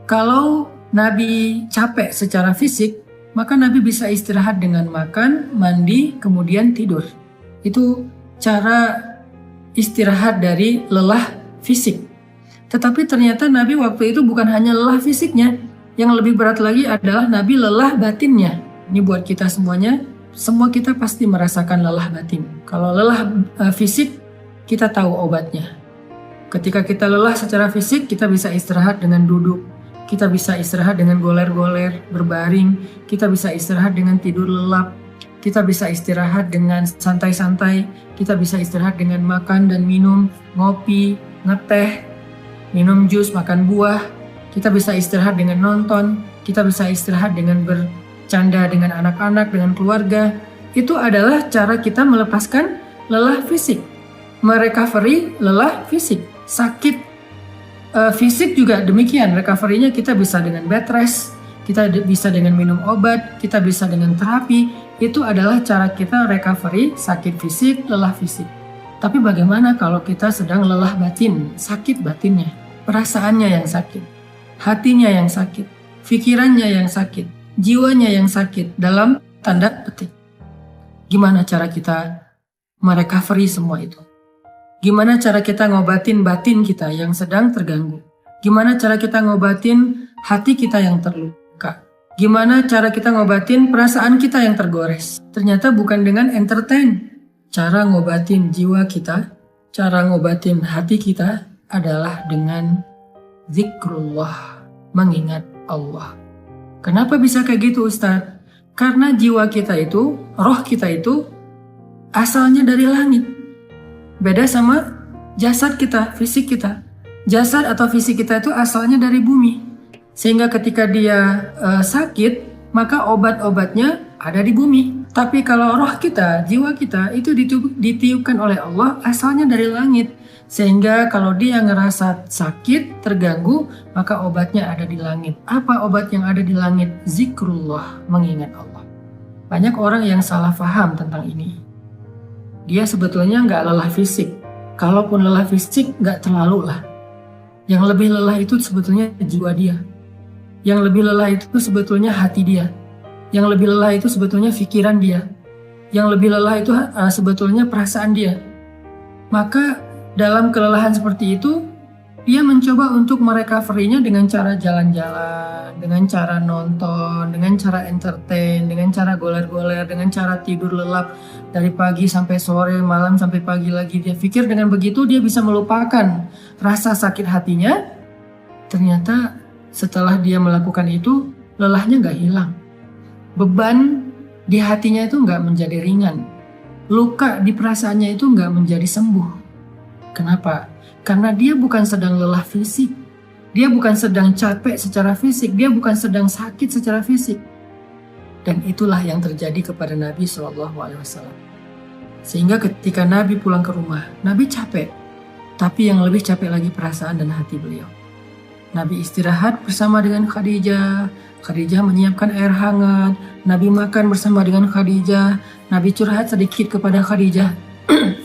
Kalau Nabi capek secara fisik, maka Nabi bisa istirahat dengan makan, mandi, kemudian tidur. Itu cara istirahat dari lelah fisik. Tetapi ternyata Nabi waktu itu bukan hanya lelah fisiknya, yang lebih berat lagi adalah Nabi lelah batinnya. Ini buat kita semuanya, semua kita pasti merasakan lelah batin. Kalau lelah fisik, kita tahu obatnya. Ketika kita lelah secara fisik, kita bisa istirahat dengan duduk, kita bisa istirahat dengan goler-goler, berbaring, kita bisa istirahat dengan tidur lelap, kita bisa istirahat dengan santai-santai, kita bisa istirahat dengan makan dan minum, ngopi, ngeteh, minum jus, makan buah. Kita bisa istirahat dengan nonton, kita bisa istirahat dengan bercanda dengan anak-anak, dengan keluarga. Itu adalah cara kita melepaskan lelah fisik, merecovery lelah fisik. Sakit fisik juga demikian, recovery-nya kita bisa dengan bed rest, kita bisa dengan minum obat, kita bisa dengan terapi. Itu adalah cara kita recovery sakit fisik, lelah fisik. Tapi bagaimana kalau kita sedang lelah batin, sakit batinnya, perasaannya yang sakit, hatinya yang sakit, pikirannya yang sakit, jiwanya yang sakit, dalam tanda petik. Gimana cara kita merecovery semua itu? Gimana cara kita ngobatin batin kita yang sedang terganggu? Gimana cara kita ngobatin hati kita yang terluka? Gimana cara kita ngobatin perasaan kita yang tergores? Ternyata bukan dengan entertain. Cara ngobatin jiwa kita, cara ngobatin hati kita adalah dengan zikrullah, mengingat Allah. Kenapa bisa kayak gitu Ustaz? Karena jiwa kita itu, roh kita itu asalnya dari langit. Beda sama jasad kita, fisik kita. Jasad atau fisik kita itu asalnya dari bumi. Sehingga ketika dia sakit, maka obat-obatnya ada di bumi. Tapi kalau roh kita, jiwa kita itu ditiupkan oleh Allah asalnya dari langit. Sehingga kalau dia ngerasa sakit, terganggu, maka obatnya ada di langit. Apa obat yang ada di langit? Zikrullah, mengingat Allah. Banyak orang yang salah paham tentang ini. Dia sebetulnya nggak lelah fisik. Kalaupun lelah fisik, nggak terlalu lah. Yang lebih lelah itu sebetulnya jiwa dia. Yang lebih lelah itu sebetulnya hati dia. Yang lebih lelah itu sebetulnya pikiran dia. Yang lebih lelah itu sebetulnya perasaan dia. Maka dalam kelelahan seperti itu, dia mencoba untuk merecovery-nya dengan cara jalan-jalan, dengan cara nonton, dengan cara entertain, dengan cara goler-goler, dengan cara tidur lelap dari pagi sampai sore, malam sampai pagi lagi. Dia pikir dengan begitu dia bisa melupakan rasa sakit hatinya. Ternyata setelah dia melakukan itu, lelahnya gak hilang. Beban di hatinya itu nggak menjadi ringan. Luka di perasaannya itu nggak menjadi sembuh. Kenapa? Karena dia bukan sedang lelah fisik. Dia bukan sedang capek secara fisik. Dia bukan sedang sakit secara fisik. Dan itulah yang terjadi kepada Nabi SAW. Sehingga ketika Nabi pulang ke rumah, Nabi capek. Tapi yang lebih capek lagi perasaan dan hati beliau. Nabi istirahat bersama dengan Khadijah. Khadijah menyiapkan air hangat. Nabi makan bersama dengan Khadijah. Nabi curhat sedikit kepada Khadijah.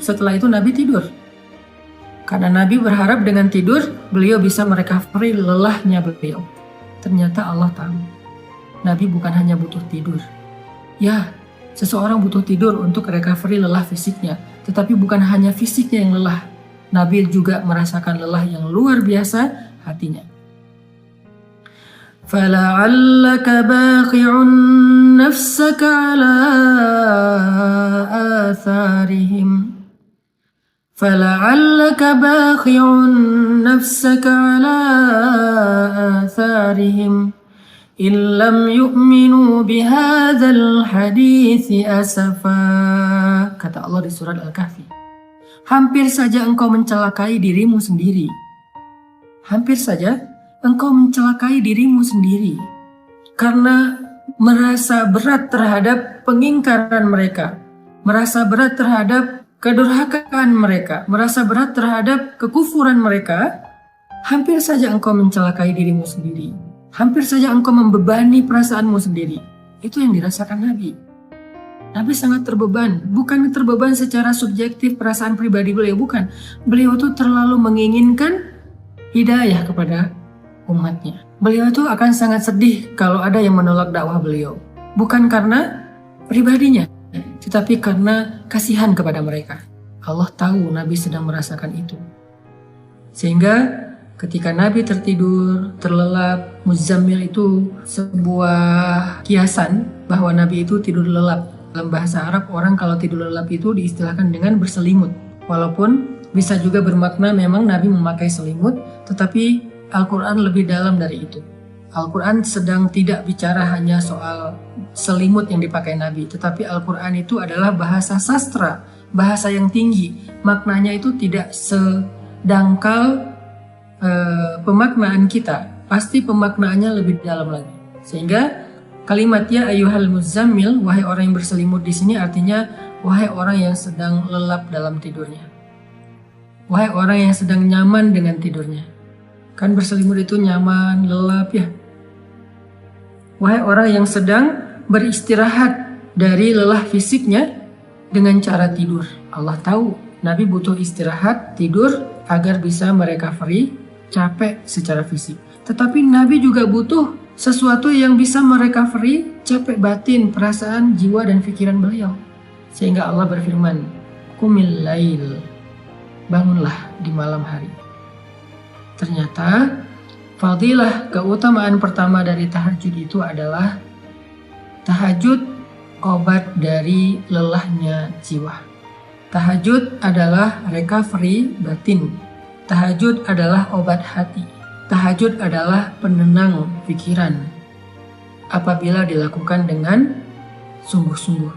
Setelah itu Nabi tidur. Karena Nabi berharap dengan tidur beliau bisa merecovery lelahnya beliau. Ternyata Allah tahu. Nabi bukan hanya butuh tidur. Ya, seseorang butuh tidur untuk recovery lelah fisiknya. Tetapi bukan hanya fisiknya yang lelah. Nabi juga merasakan lelah yang luar biasa hatinya. فَلَعَلَّكَ بَاخِعٌ نَفْسَكَ عَلَىٰ آثَارِهِمْ فَلَعَلَّكَ بَاخِعٌ نَفْسَكَ عَلَىٰ آثَارِهِمْ إِن لَّمْ يُؤْمِنُوا بِهَٰذَا الْحَدِيثِ أَسَفًا. Kata Allah di surat Al-Kahfi. Hampir saja engkau mencelakai dirimu sendiri. Hampir saja engkau mencelakai dirimu sendiri karena merasa berat terhadap pengingkaran mereka, merasa berat terhadap kedurhakaan mereka, merasa berat terhadap kekufuran mereka. Hampir saja engkau mencelakai dirimu sendiri, hampir saja engkau membebani perasaanmu sendiri. Itu yang dirasakan Nabi. Nabi sangat terbeban, bukan terbeban secara subjektif perasaan pribadi beliau, bukan. Beliau tuh terlalu menginginkan hidayah kepada umatnya. Beliau itu akan sangat sedih kalau ada yang menolak dakwah beliau. Bukan karena pribadinya, tetapi karena kasihan kepada mereka. Allah tahu Nabi sedang merasakan itu. Sehingga ketika Nabi tertidur, terlelap, Muzammil itu sebuah kiasan bahwa Nabi itu tidur lelap. Dalam bahasa Arab, orang kalau tidur lelap itu diistilahkan dengan berselimut. Walaupun bisa juga bermakna memang Nabi memakai selimut, tetapi Al-Quran lebih dalam dari itu. Al-Quran sedang tidak bicara hanya soal selimut yang dipakai Nabi, tetapi Al-Quran itu adalah bahasa sastra, bahasa yang tinggi. Maknanya itu tidak sedangkal pemaknaan kita, pasti pemaknaannya lebih dalam lagi. Sehingga kalimatnya ayyuhal muzammil, wahai orang yang berselimut di sini artinya wahai orang yang sedang lelap dalam tidurnya. Wahai orang yang sedang nyaman dengan tidurnya. Kan berselimut itu nyaman, lelap ya. Wahai orang yang sedang beristirahat dari lelah fisiknya dengan cara tidur. Allah tahu Nabi butuh istirahat, tidur agar bisa merecovery capek secara fisik. Tetapi Nabi juga butuh sesuatu yang bisa merecovery capek batin, perasaan, jiwa dan pikiran beliau. Sehingga Allah berfirman, "Qumil lail." Bangunlah di malam hari. Ternyata fadilah keutamaan pertama dari tahajud itu adalah tahajud obat dari lelahnya jiwa. Tahajud adalah recovery batin. Tahajud adalah obat hati. Tahajud adalah penenang pikiran apabila dilakukan dengan sungguh-sungguh.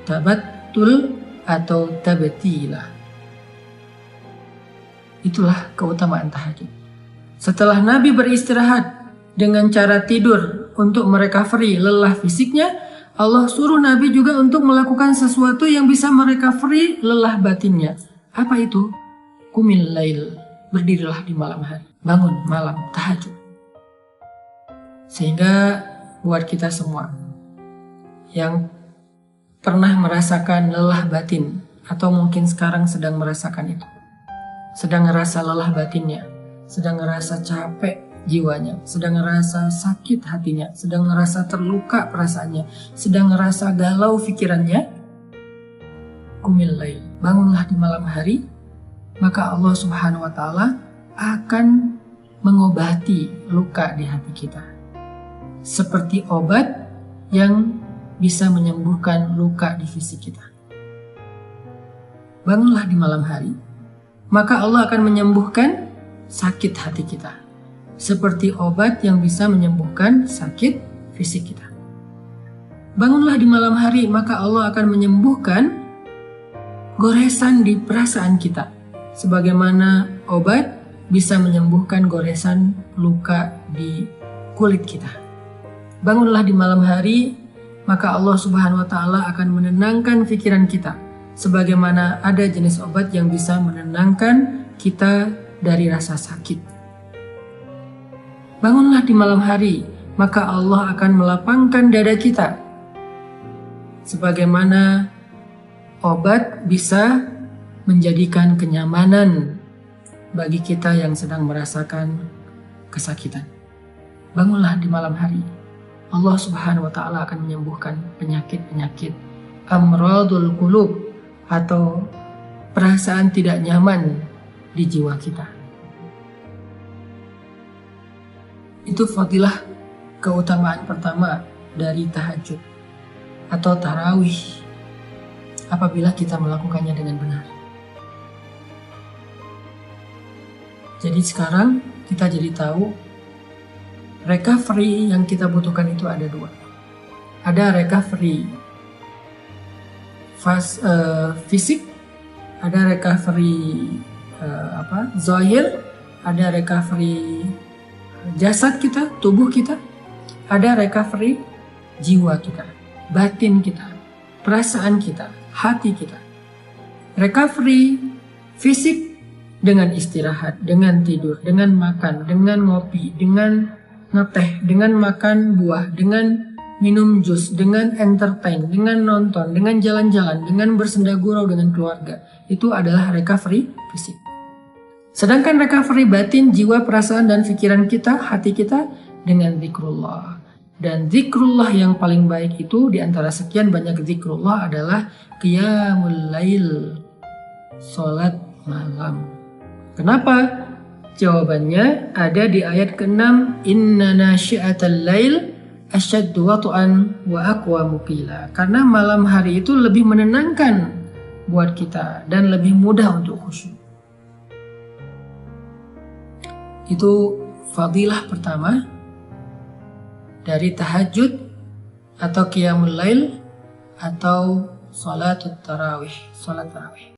Tabattul atau tabatilah. Itulah keutamaan tahajud. Setelah Nabi beristirahat dengan cara tidur untuk merecovery lelah fisiknya, Allah suruh Nabi juga untuk melakukan sesuatu yang bisa merecovery lelah batinnya. Apa itu? Qumil lail, berdirilah di malam hari. Bangun malam, tahajud. Sehingga buat kita semua yang pernah merasakan lelah batin, atau mungkin sekarang sedang merasakan itu, sedang ngerasa lelah batinnya, sedang ngerasa capek jiwanya, sedang ngerasa sakit hatinya, sedang ngerasa terluka perasaannya, sedang ngerasa galau pikirannya, qumil lail, bangunlah di malam hari, maka Allah Subhanahu wa Ta'ala akan mengobati luka di hati kita, seperti obat yang bisa menyembuhkan luka di fisik kita. Bangunlah di malam hari, maka Allah akan menyembuhkan sakit hati kita, seperti obat yang bisa menyembuhkan sakit fisik kita. Bangunlah di malam hari, maka Allah akan menyembuhkan goresan di perasaan kita, sebagaimana obat bisa menyembuhkan goresan luka di kulit kita. Bangunlah di malam hari, maka Allah Subhanahu wa Ta'ala akan menenangkan pikiran kita, sebagaimana ada jenis obat yang bisa menenangkan kita dari rasa sakit. Bangunlah di malam hari, maka Allah akan melapangkan dada kita, sebagaimana obat bisa menjadikan kenyamanan bagi kita yang sedang merasakan kesakitan. Bangunlah di malam hari, Allah Subhanahu wa Ta'ala akan menyembuhkan penyakit-penyakit amradul qulub, atau perasaan tidak nyaman di jiwa kita. Itu fadilah keutamaan pertama dari tahajud atau tarawih apabila kita melakukannya dengan benar. Jadi sekarang kita jadi tahu recovery yang kita butuhkan itu ada dua. Ada recovery fisik, ada recovery zahir, ada recovery jasad kita, tubuh kita, ada recovery jiwa kita, batin kita, perasaan kita, hati kita. Recovery fisik dengan istirahat, dengan tidur, dengan makan, dengan ngopi, dengan ngeteh, dengan makan buah, dengan minum jus, dengan entertain, dengan nonton, dengan jalan-jalan, dengan bersenda gurau dengan keluarga. Itu adalah recovery fisik. Sedangkan recovery batin, jiwa, perasaan, dan pikiran kita, hati kita dengan zikrullah. Dan zikrullah yang paling baik itu di antara sekian banyak zikrullah adalah qiyamul lail, sholat malam. Kenapa? Jawabannya ada di ayat ke-6, inna nasyi'atal lail asyaddu wat'an wa aqwamu qila. Karena malam hari itu lebih menenangkan buat kita dan lebih mudah untuk khusyuk. Itu fadilah pertama dari tahajud atau qiyamul lail atau salat tarawih.